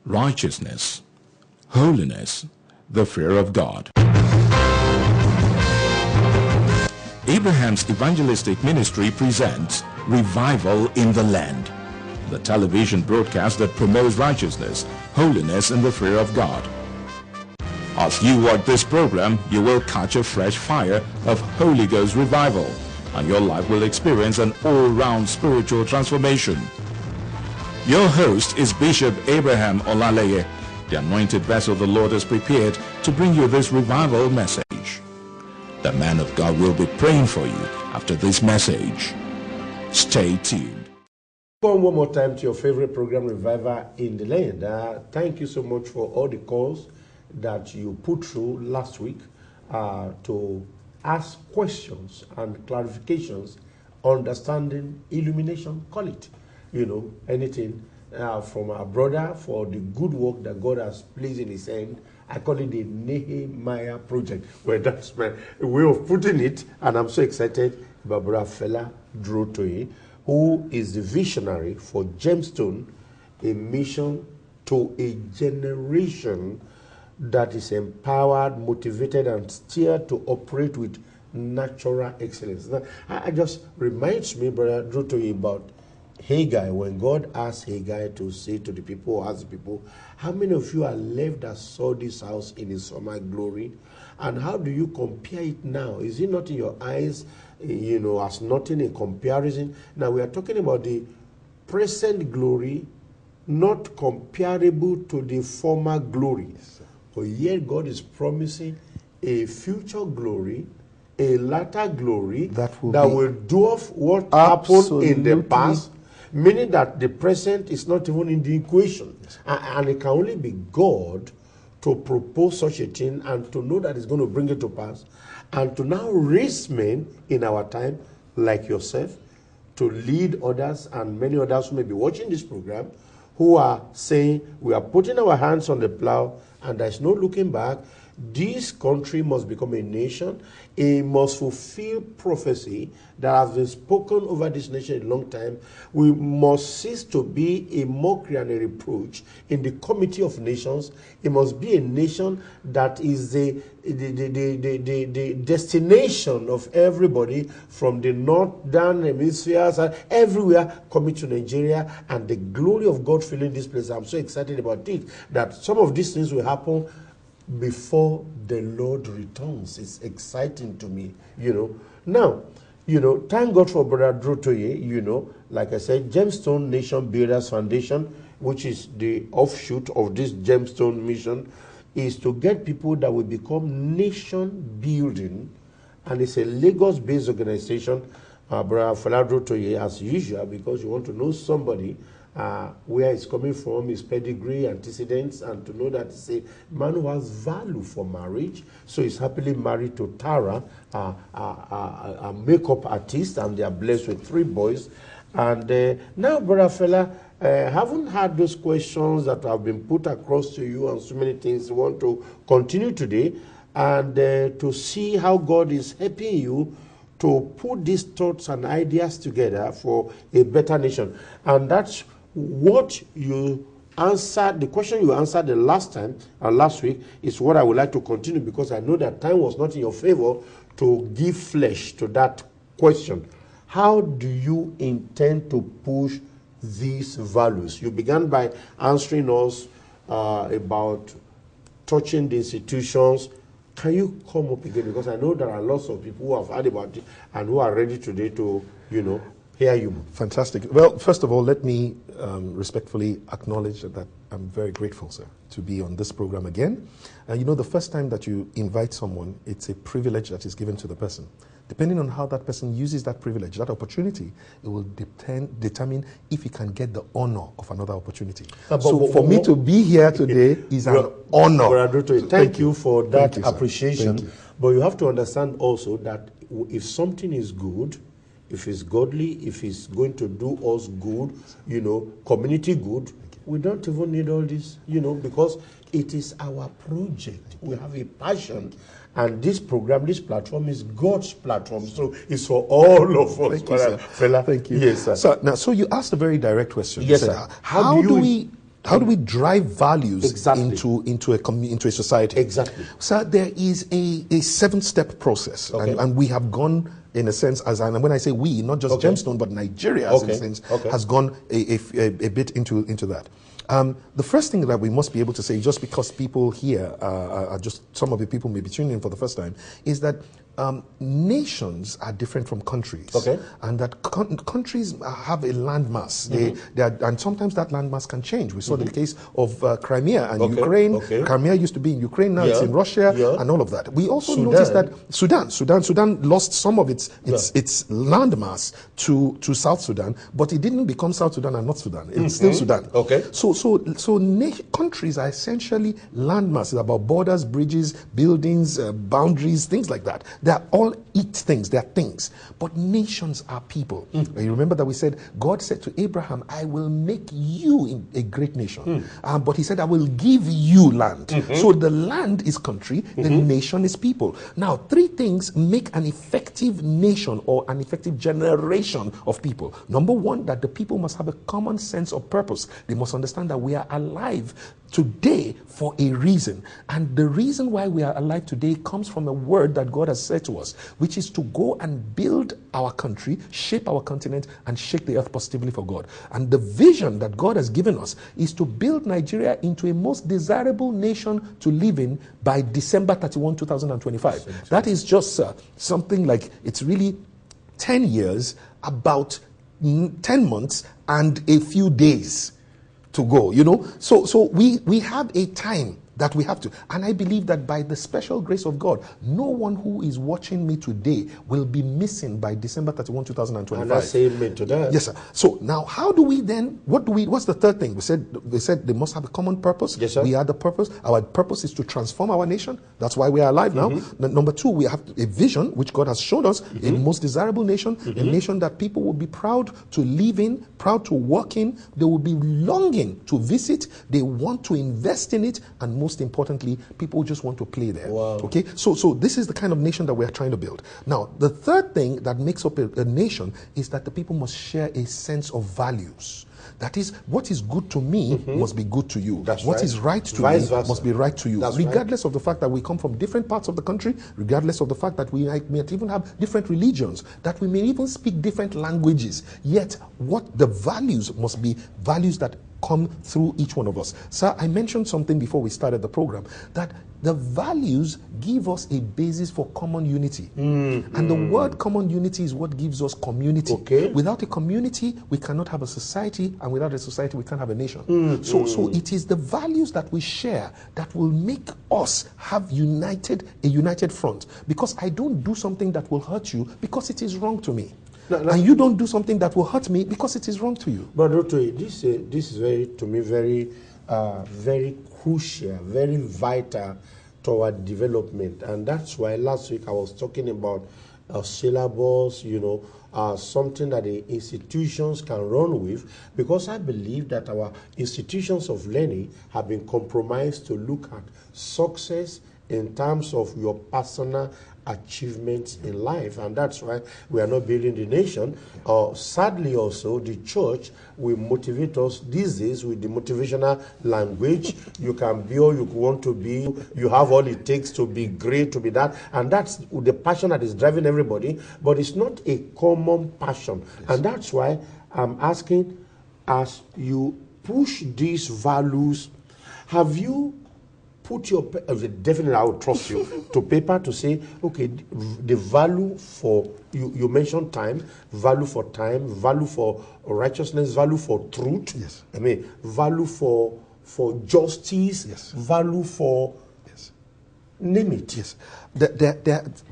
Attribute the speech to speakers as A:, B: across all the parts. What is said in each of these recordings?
A: righteousness, holiness, the fear of God. Abraham's evangelistic ministry presents Revival in the Land, the television broadcast that promotes righteousness, holiness, and the fear of God. As you watch this program, you will catch a fresh fire of Holy Ghost revival, and your life will experience an all-round spiritual transformation. Your host is Bishop Abraham Olaleye, the anointed vessel the Lord has prepared to bring you this revival message. The man of God will be praying for you after this message. Stay tuned.
B: One more time to your favorite program, Revival in the Land. Thank you so much for all the calls that you put through last week to ask questions and clarifications, understanding, illumination, call it. Anything from our brother for the good work that God has placed in his hand. I call it the Nehemiah project. Well, that's my way of putting it, and I'm so excited about Brother Fela Durotoye, who is the visionary for Gemstone, a mission to a generation that is empowered, motivated, and steered to operate with natural excellence. Now, it just reminds me, Brother Durotoye, about Haggai, when God asked Haggai to say to the people, ask the people, how many of you are left that saw this house in its summer glory? And how do you compare it now? Is it not in your eyes, as nothing in comparison? Now we are talking about the present glory, not comparable to the former glory. But yet God is promising a future glory, a latter glory that will dwarf what happened in the past. Meaning that the present is not even in the equation. And it can only be God to propose such a thing and to know that it's going to bring it to pass. And to now raise men in our time, like yourself, to lead others and many others who may be watching this program, who are saying, we are putting our hands on the plow and there's no looking back. This country must become a nation. It must fulfill prophecy that has been spoken over this nation a long time. We must cease to be a mockery and a reproach in the committee of nations. It must be a nation that is the destination of everybody from the northern hemispheres and everywhere coming to Nigeria, and the glory of God filling this place. I'm so excited about it that some of these things will happen before the Lord returns. It's exciting to me, Now, thank God for Brother Durotoye, like I said, Gemstone Nation Builders Foundation, which is the offshoot of this Gemstone mission, is to get people that will become nation building, and it's a Lagos-based organization. Brother Fela Durotoye, as usual, because you want to know somebody, where it's coming from, his pedigree, antecedents, and to know that it's a man who has value for marriage. So he's happily married to Tara, a makeup artist, and they are blessed with 3 boys. And now, Brother Fela, haven't had those questions that have been put across to you and so many things. We want to continue today and to see how God is helping you to put these thoughts and ideas together for a better nation. And that's what you answered, the question you answered the last time, last week, is what I would like to continue, because I know that time was not in your favor to give flesh to that question. How do you intend to push these values? You began by answering us about touching the institutions. Can you come up again? Because I know there are lots of people who have heard about it and who are ready today to, hear you.
C: Fantastic. Well, first of all, let me respectfully acknowledge that I'm very grateful, sir, to be on this program again. And the first time that you invite someone, it's a privilege that is given to the person. Depending on how that person uses that privilege, that opportunity, it will determine if he can get the honor of another opportunity. So for me to be here today is an honor.
B: Thank you for that appreciation. But you have to understand also that if something is good, if it's godly, if it's going to do us good, community good, we don't even need all this, because it is our project. We have a passion. And this program, this platform is God's platform. So it's for all of us.
C: Thank you, sir.
B: Fela.
C: Thank you.
B: Yes, sir.
C: So you asked a very direct question.
B: Yes, sir.
C: How do we How do we drive values
B: Exactly.
C: into a society?
B: Exactly.
C: So there is a 7-step process,
B: Okay.
C: and we have gone, in a sense, and when I say we, not just
B: Okay.
C: Gemstone, but Nigeria, as
B: Okay.
C: a sense,
B: Okay.
C: has gone a bit into that. The first thing that we must be able to say, just because people here are just, some of the people may be tuning in for the first time, is that nations are different from countries.
B: Okay.
C: And that countries have a landmass. And sometimes that landmass can change. We saw the case of Crimea and
B: Okay.
C: Ukraine.
B: Okay.
C: Crimea used to be in Ukraine, now it's
B: Yeah.
C: in Russia,
B: Yeah.
C: and all of that. We also
B: Sudan.
C: noticed that Sudan lost some of its landmass to South Sudan, but it didn't become South Sudan and not Sudan. It's still Sudan.
B: Okay.
C: So countries are essentially landmasses, about borders, bridges, buildings, boundaries, things like that. They're all things, they're things. But nations are people. You remember that we said, God said to Abraham, I will make you a great nation. But he said, I will give you land. So the land is country, the nation is people. Now, 3 things make an effective nation or an effective generation of people. Number 1, that the people must have a common sense of purpose. They must understand that we are alive today for a reason. And the reason why we are alive today comes from a word that God has said to us, which is to go and build our country, shape our continent, and shake the earth positively for God. And the vision that God has given us is to build Nigeria into a most desirable nation to live in by December 31, 2025. That is just something like, it's really 10 years, about 10 months, and a few days to go, so we have a time that we have to, and I believe that by the special grace of God, no one who is watching me today will be missing by December 31, 2025.
B: And I say amen to that.
C: Yes, sir. So now, how do we then? What's the third thing? We said they must have a common purpose.
B: Yes, sir.
C: We are the purpose. Our purpose is to transform our nation. That's why we are alive now. Number 2, we have a vision which God has showed us, a most desirable nation, a nation that people will be proud to live in, proud to work in. They will be longing to visit. They want to invest in it, and most importantly, people just want to play there.
B: Wow.
C: Okay, so this is the kind of nation that we are trying to build. Now, the third thing that makes up a nation is that the people must share a sense of values. That is, what is good to me must be good to you.
B: That's
C: what
B: right.
C: is right to
B: Vice
C: me
B: versa.
C: must be right to you.
B: That's
C: regardless of the fact that we come from different parts of the country, regardless of the fact that we might even have different religions, that we may even speak different languages, yet what the values must be values that come through each one of us. Sir, I mentioned something before we started the program, that the values give us a basis for common unity. And the word common unity is what gives us community.
B: Okay.
C: Without a community, we cannot have a society, and without a society, we can't have a nation. So it is the values that we share that will make us have a united front. Because I don't do something that will hurt you because it is wrong to me. And you don't do something that will hurt me because it is wrong to you.
B: But Durotoye, this is very, to me, very crucial, very vital to our development. And that's why last week I was talking about a syllabus, something that the institutions can run with, because I believe that our institutions of learning have been compromised to look at success in terms of your personal achievements in life, and that's why we are not building the nation. Sadly, also the church will motivate us these days with the motivational language. You can be all you want to be. You have all it takes to be great, to be that, and that's the passion that is driving everybody. But it's not a common passion, and that's why I'm asking, as you push these values, have you put your, definitely I would trust you, to paper to say, okay, the value for, you mentioned time, value for righteousness, value for truth,
C: Yes.
B: Value for justice,
C: Yes.
B: value for,
C: Yes.
B: name it.
C: Yes.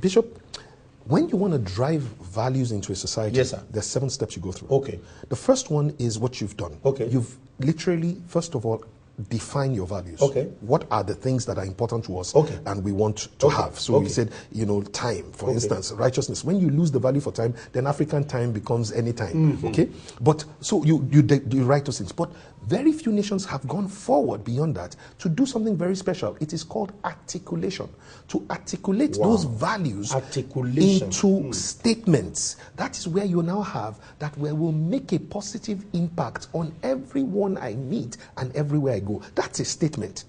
C: Bishop, when you want to drive values into a society,
B: Yes, sir.
C: there's 7 steps you go through.
B: Okay.
C: The first one is what you've done.
B: Okay.
C: You've literally, first of all, define your values.
B: Okay.
C: What are the things that are important to us
B: Okay.
C: and we want to
B: Okay.
C: have? So
B: Okay.
C: we said, time, for
B: Okay.
C: instance, righteousness. When you lose the value for time, then African time becomes any time. Okay? But so you write those things. But very few nations have gone forward beyond that to do something very special. It is called articulation. To articulate those values into statements. That is where you now have that where will make a positive impact on everyone I meet and everywhere I go. That's a statement.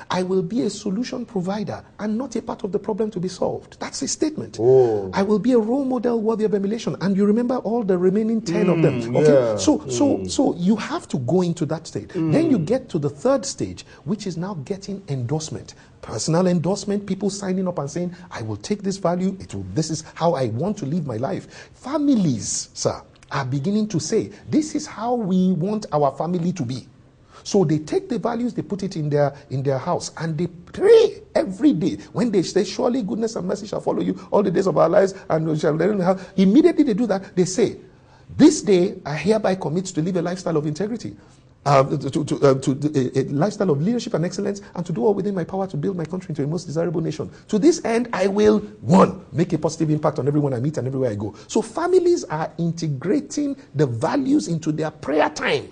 C: I will be a solution provider and not a part of the problem to be solved. That's a statement. I will be a role model worthy of emulation. And you remember all the remaining 10 of them. Okay?
B: Yeah.
C: So you have to go into that state. Then you get to the third stage, which is now getting endorsement. Personal endorsement, people signing up and saying, I will take this value, this is how I want to live my life. Families, sir, are beginning to say, this is how we want our family to be. So they take the values, they put it in their house, and they pray every day. When they say, surely goodness and mercy shall follow you all the days of our lives, and we shall never have. Immediately they do that, they say, this day I hereby commit to live a lifestyle of integrity, a lifestyle of leadership and excellence, and to do all within my power to build my country into a most desirable nation. To this end, I will, 1, make a positive impact on everyone I meet and everywhere I go. So families are integrating the values into their prayer time.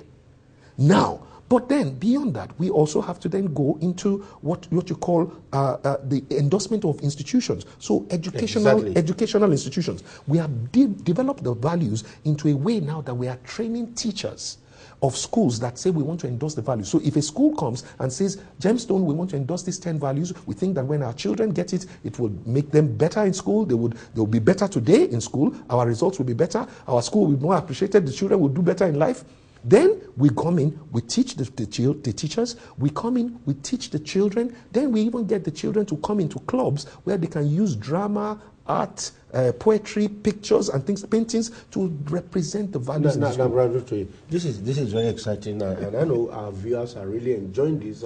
C: Now, but then beyond that, we also have to then go into what you call the endorsement of institutions. So educational institutions. We have developed the values into a way now that we are training teachers of schools that say we want to endorse the values. So if a school comes and says, Gemstone, we want to endorse these 10 values, we think that when our children get it, it will make them better in school. They will be better today in school. Our results will be better. Our school will be more appreciated. The children will do better in life. Then we come in, we teach the teachers, we come in, we teach the children, then we even get the children to come into clubs where they can use drama, art, poetry, pictures and things, paintings to represent the values in the school.
B: This is very exciting, and I know our viewers are really enjoying this.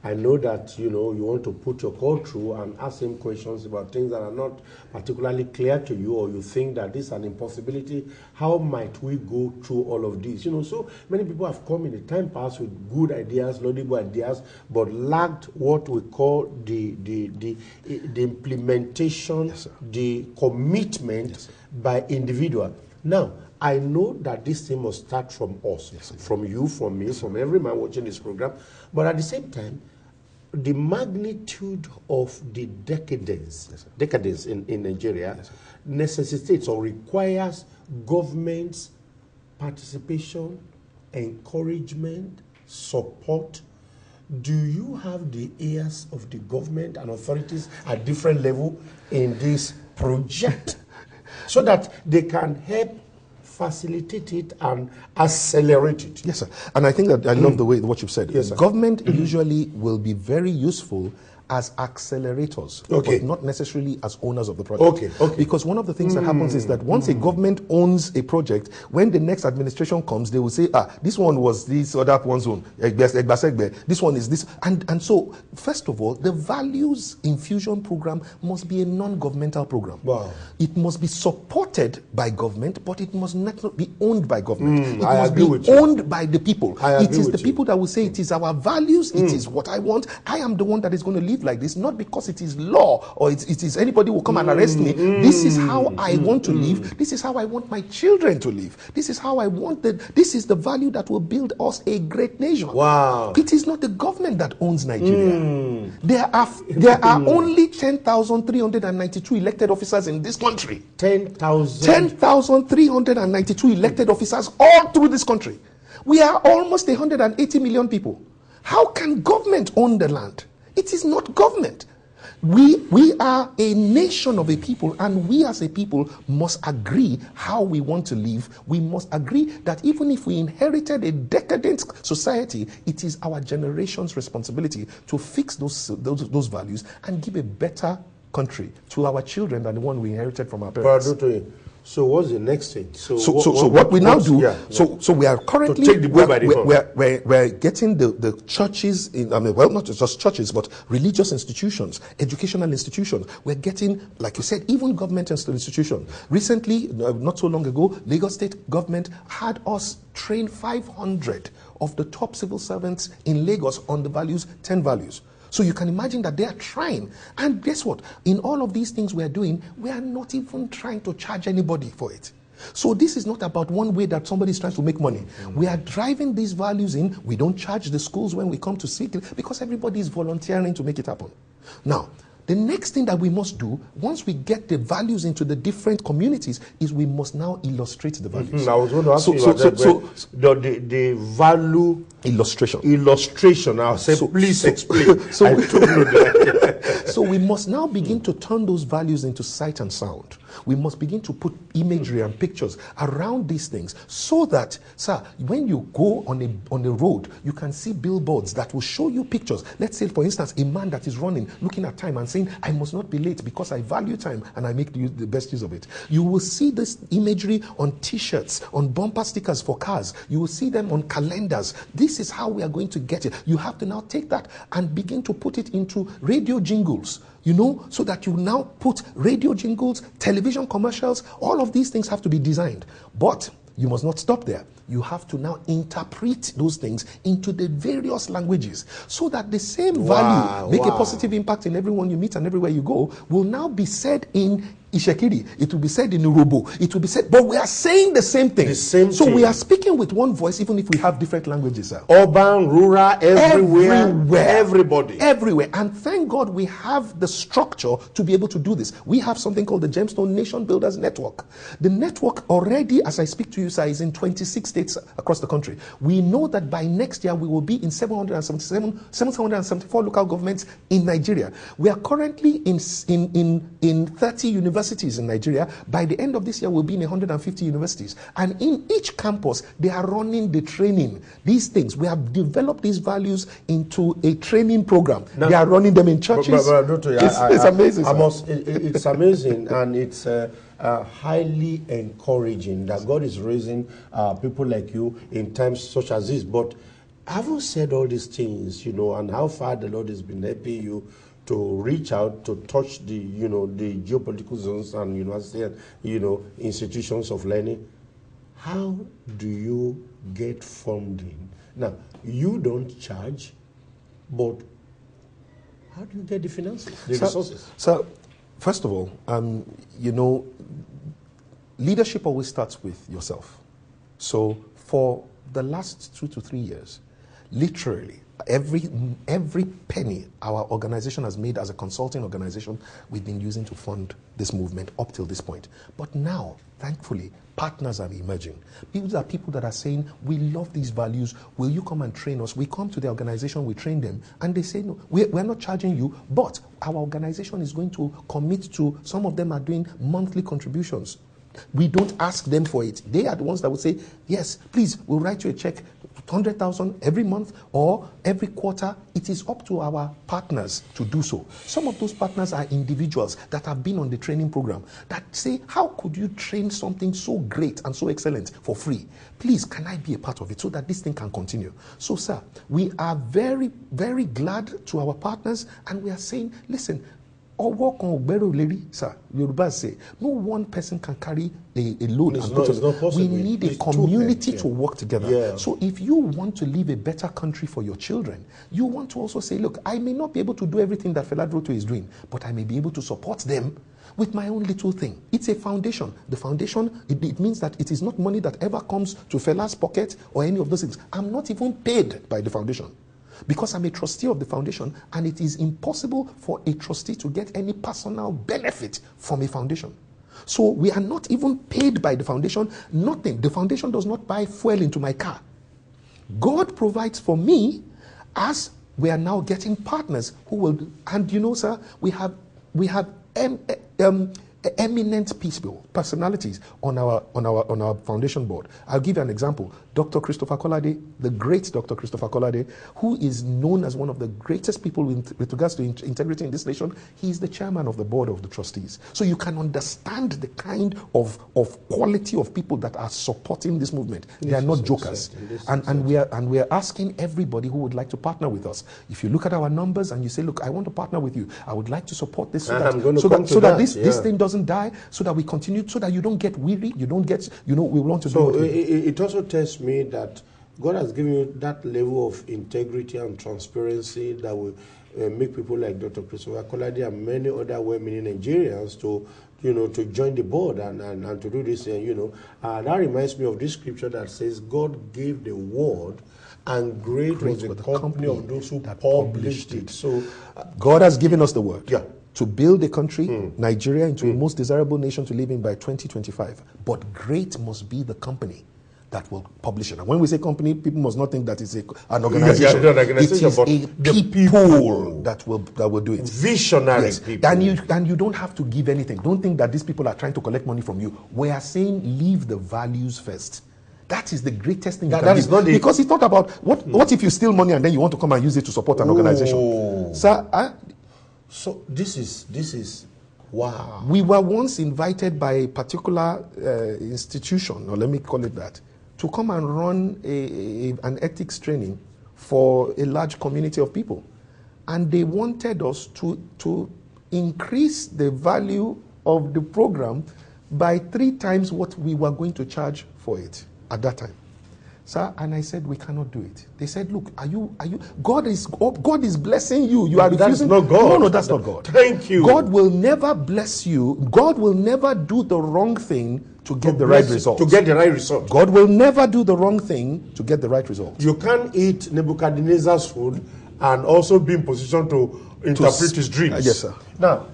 B: I know that you want to put your call through and ask them questions about things that are not particularly clear to you, or you think that this is an impossibility. How might we go through all of this? So many people have come in the time past with good ideas, laudable ideas, but lacked what we call the implementation, the commitment by individual. Now, I know that this thing must start from us, from you, from me, from every man watching this program. But at the same time, the magnitude of the decadence in Nigeria necessitates or requires government's participation, encouragement, support. Do you have the ears of the government and authorities at different level in this project so that they can help facilitate it and accelerate it?
C: Yes, sir. And I think that I love the way what you've said.
B: Yes, sir.
C: Government usually will be very useful as accelerators, but not necessarily as owners of the project. Because one of the things that happens is that once a government owns a project, when the next administration comes, they will say, this one was this other one's own. This one is this. And so, first of all, the values infusion program must be a non-governmental program.
B: Wow.
C: It must be supported by government, but it must not be owned by government. It
B: I
C: must
B: agree
C: be
B: with you.
C: owned by the people. It is the people that will say, it is our values, it is what I want. I am the one that is going to live like this, not because it is law or it is anybody will come and arrest me. This is how I want to live. This is how I want my children to live. This is how I want this is the value that will build us a great nation.
B: Wow.
C: It is not the government that owns Nigeria. There are only 10,392 elected officers in this country. 10,392 elected officers all through this country. We are almost 180 million people. How can government own the land? It is not government. We are a nation of a people, and we as a people must agree how we want to live. We must agree that even if we inherited a decadent society, it is our generation's responsibility to fix those values and give a better country to our children than the one we inherited from our parents.
B: So what's the next thing? So
C: what we now do? So we are currently
B: to take the boy by the horn.
C: We're getting the churches in. Not just churches, but religious institutions, educational institutions. We're getting, like you said, even government institutions. Recently, not so long ago, Lagos State government had us train 500 of the top civil servants in Lagos on the values, 10 values. So you can imagine that they are trying. And guess what? In all of these things we are doing, we are not even trying to charge anybody for it. So this is not about one way that somebody is trying to make money. We are driving these values in. We don't charge the schools when we come to seek it because everybody is volunteering to make it happen. Now, the next thing that we must do, once we get the values into the different communities, is we must now illustrate the values.
B: I was going to ask you about the value illustration. I'll say, please explain. I took note.
C: So we must now begin to turn those values into sight and sound. We must begin to put imagery and pictures around these things so that, sir, when you go on a road, you can see billboards that will show you pictures. Let's say, for instance, a man that is running, looking at time and saying, I must not be late because I value time and I make the best use of it. You will see this imagery on t-shirts, on bumper stickers for cars. You will see them on calendars. This is how we are going to get it. You have to now take that and begin to put it into radio jingles. So that you now put radio jingles, television commercials, all of these things have to be designed. But you must not stop there. You have to now interpret those things into the various languages so that the same value, make a positive impact in everyone you meet and everywhere you go, will now be said in Ishekiri, it will be said in Urobo, it will be said, but we are saying the same thing. So we are speaking with one voice, even if we have different languages, sir.
B: Urban, rural, everywhere, everybody.
C: Everywhere. And thank God we have the structure to be able to do this. We have something called the Gemstone Nation Builders Network. The network already, as I speak to you, sir, is in 26 states across the country. We know that by next year we will be in 774 local governments in Nigeria. We are currently in 30 universities in Nigeria. By the end of this year, we'll be in 150 universities. And in each campus, they are running the training. These things, we have developed these values into a training program. Now, they are running them in churches. It's amazing.
B: It's amazing, and it's highly encouraging that God is raising people like you in times such as this. But having said all these things, and how far the Lord has been helping you to reach out to touch the the geopolitical zones and university and institutions of learning, how do you get funding? Now, you don't charge, but how do you get the finances, the resources?
C: So, first of all, leadership always starts with yourself. So for the last 2 to 3 years, literally, every penny our organization has made as a consulting organization, we've been using to fund this movement up till this point. But now, thankfully, partners are emerging. These are people that are saying, we love these values, will you come and train us? We come to the organization, we train them, and they say, no, we're not charging you, but our organization is going to commit to, some of them are doing monthly contributions. We don't ask them for it. They are the ones that would say, yes, please, we'll write you a check, 100,000 every month or every quarter. It is up to our partners to do so. Some of those partners are individuals that have been on the training program that say, how could you train something so great and so excellent for free? Please, can I be a part of it so that this thing can continue? So, sir, we are very, very glad to our partners, and we are saying, listen, sir, Yoruba say, no one person can carry a load. We need a community to work together. Yeah. So if you want to leave a better country for your children, you want to also say, look, I may not be able to do everything that Fela Durotoye is doing, but I may be able to support them with my own little thing. It's a foundation. The foundation, it means that it is not money that ever comes to Fela's pocket or any of those things. I'm not even paid by the foundation, because I'm a trustee of the foundation, and it is impossible for a trustee to get any personal benefit from a foundation. So we are not even paid by the foundation, nothing. The foundation does not buy fuel into my car. God provides for me, as we are now getting partners who will, and sir, we have eminent people, personalities on our foundation board. I'll give you an example. Dr. Christopher Kolade, the great Dr. Christopher Kolade, who is known as one of the greatest people with regards to integrity in this nation. He's the chairman of the board of the trustees. So you can understand the kind of quality of people that are supporting this movement. They are not jokers. And we are asking everybody who would like to partner with us. If you look at our numbers and you say, look, I want to partner with you, I would like to support this so that this thing doesn't die, so that we continue, so that you don't get weary, you don't get, we want to do.
B: So it also tells me that God has given you that level of integrity and transparency that will make people like Dr. Christopher Kolade and many other well-meaning Nigerians to join the board and to do this. That reminds me of this scripture that says, God gave the word, and great was the company of those who published it. So
C: God has given us the word.
B: Yeah.
C: To build a country, Nigeria, into a most desirable nation to live in by 2025. But great must be the company that will publish it. And when we say company, people must not think that it's an organization. It is a people that will do it.
B: Visionary people.
C: And you don't have to give anything. Don't think that these people are trying to collect money from you. We are saying leave the values first. That is the greatest thing you can do. Because it's not about what if you steal money and then you want to come and use it to support an organization. Sir,
B: so this is wow.
C: We were once invited by a particular institution, or let me call it that, to come and run an ethics training for a large community of people. And they wanted us to increase the value of the program by 3 times what we were going to charge for it at that time. Sir, and I said, we cannot do it. They said, look, are you God is blessing you. You are refusing.
B: That's not God.
C: No, that's not God.
B: Thank you.
C: God will never bless you. God will never do the wrong thing to get the right result.
B: To get the right result.
C: God will never do the wrong thing to get the right result.
B: You can't eat Nebuchadnezzar's food and also be in position to interpret his dreams.
C: Yes, sir.
B: Now,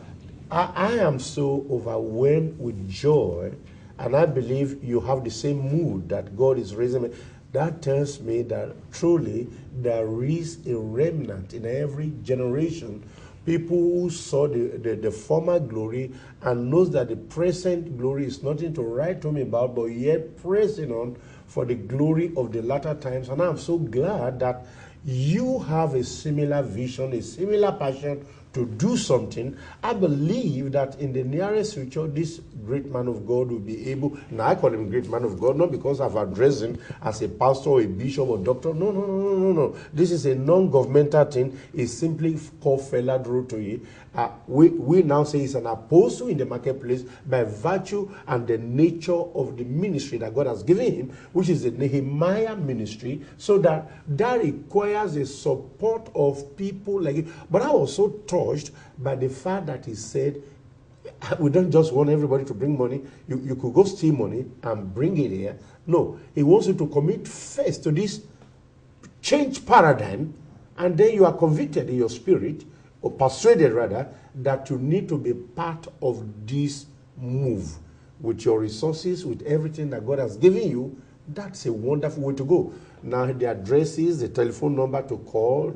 B: I am so overwhelmed with joy, and I believe you have the same mood that God is raising me. That tells me that truly there is a remnant in every generation, people who saw the former glory and knows that the present glory is nothing to write home about, but yet pressing on for the glory of the latter times. And I'm so glad that you have a similar vision, a similar passion to do something. I believe that in the nearest future, this great man of God will be able, now I call him great man of God, not because I've addressed him as a pastor or a bishop or doctor. No. This is a non-governmental thing. It's simply called Fela Durotoye. We now say he's an apostle in the marketplace by virtue and the nature of the ministry that God has given him, which is the Nehemiah ministry, so that requires the support of people like it. But I was so touched by the fact that he said, we don't just want everybody to bring money. You could go steal money and bring it here. No, he wants you to commit first to this change paradigm, and then you are convicted in your spirit, or persuaded rather, that you need to be part of this move with your resources, with everything that God has given you. That's a wonderful way to go. Now the addresses, the telephone number to call,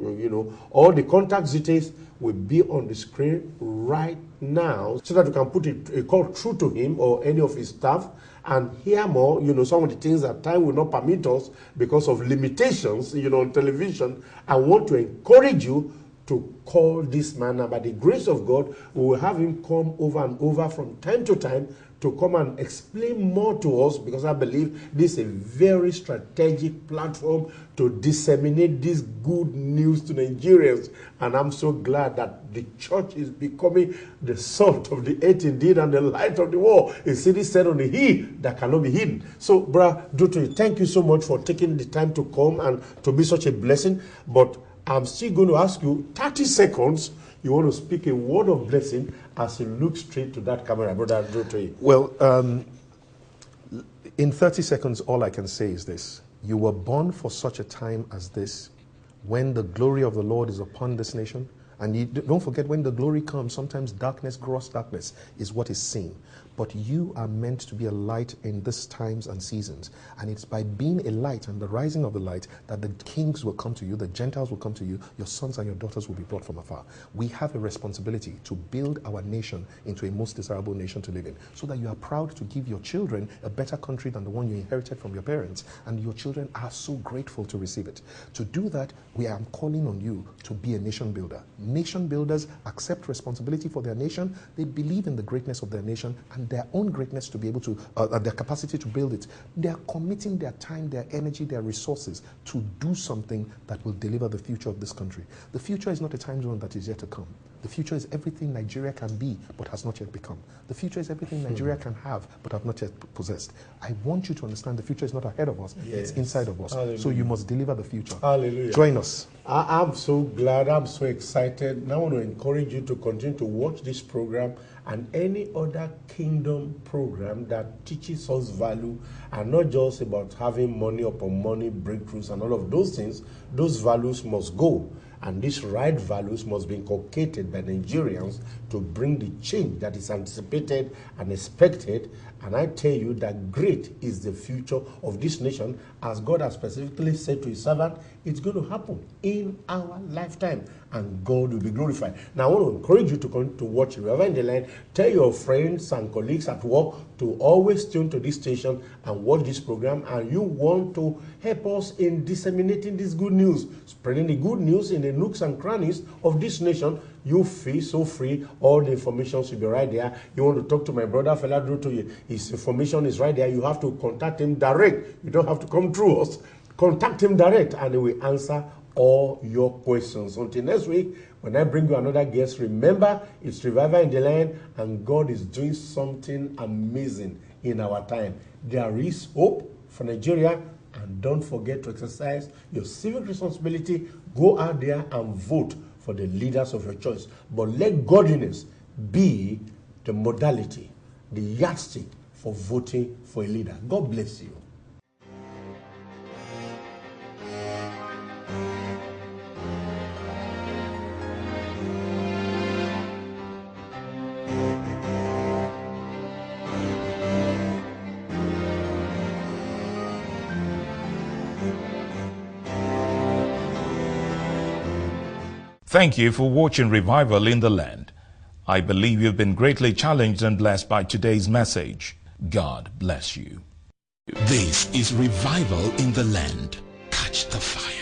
B: all the contact details will be on the screen right now, so that you can put a call through to him or any of his staff and hear more, some of the things that time will not permit us because of limitations, on television. I want to encourage you to call this man, and by the grace of God, we will have him come over and over from time to time to come and explain more to us, because I believe this is a very strategic platform to disseminate this good news to Nigerians. And I'm so glad that the church is becoming the salt of the earth indeed and the light of the world, a city set on a hill that cannot be hidden. So, Brother Durotoye, thank you so much for taking the time to come and to be such a blessing. But I'm still going to ask you 30 seconds. You want to speak a word of blessing as you look straight to that camera, Brother Durotoye.
C: Well, in 30 seconds, all I can say is this. You were born for such a time as this, when the glory of the Lord is upon this nation. And you don't forget, when the glory comes, sometimes darkness, gross darkness, is what is seen. But you are meant to be a light in these times and seasons. And it's by being a light and the rising of the light that the kings will come to you, the Gentiles will come to you, your sons and your daughters will be brought from afar. We have a responsibility to build our nation into a most desirable nation to live in, so that you are proud to give your children a better country than the one you inherited from your parents, and your children are so grateful to receive it. To do that, we are calling on you to be a nation builder. Nation builders accept responsibility for their nation. They believe in the greatness of their nation and their own greatness to be able to, their capacity to build it. They are committing their time, their energy, their resources to do something that will deliver the future of this country. The future is not a time zone that is yet to come. The future is everything Nigeria can be, but has not yet become. The future is everything Nigeria can have, but have not yet possessed. I want you to understand the future is not ahead of us, it's inside of us. Hallelujah. So you must deliver the future.
B: Hallelujah.
C: Join us.
B: I'm so glad, I'm so excited. Now I want to encourage you to continue to watch this program and any other kingdom program that teaches us value, and not just about having money upon money, breakthroughs and all of those things. Those values must go. And these right values must be inculcated by Nigerians to bring the change that is anticipated and expected. And I tell you that great is the future of this nation. As God has specifically said to his servant, it's going to happen in our lifetime, and God will be glorified. Now, I want to encourage you to come to watch Revival in the Land. Tell your friends and colleagues at work to always tune to this station and watch this program. And you want to help us in disseminating this good news, spreading the good news in the nooks and crannies of this nation. You feel so free. All the information should be right there. You want to talk to my brother Fela Durotoye, his information is right there. You have to contact him direct. You don't have to come through us. Contact him direct and he will answer all your questions. Until next week, when I bring you another guest, remember it's Revival in the Land, and God is doing something amazing in our time. There is hope for Nigeria, and don't forget to exercise your civic responsibility. Go out there and vote for the leaders of your choice. But let godliness be the modality, the yardstick for voting for a leader. God bless you.
A: Thank you for watching Revival in the Land. I believe you've been greatly challenged and blessed by today's message. God bless you. This is Revival in the Land. Catch the fire.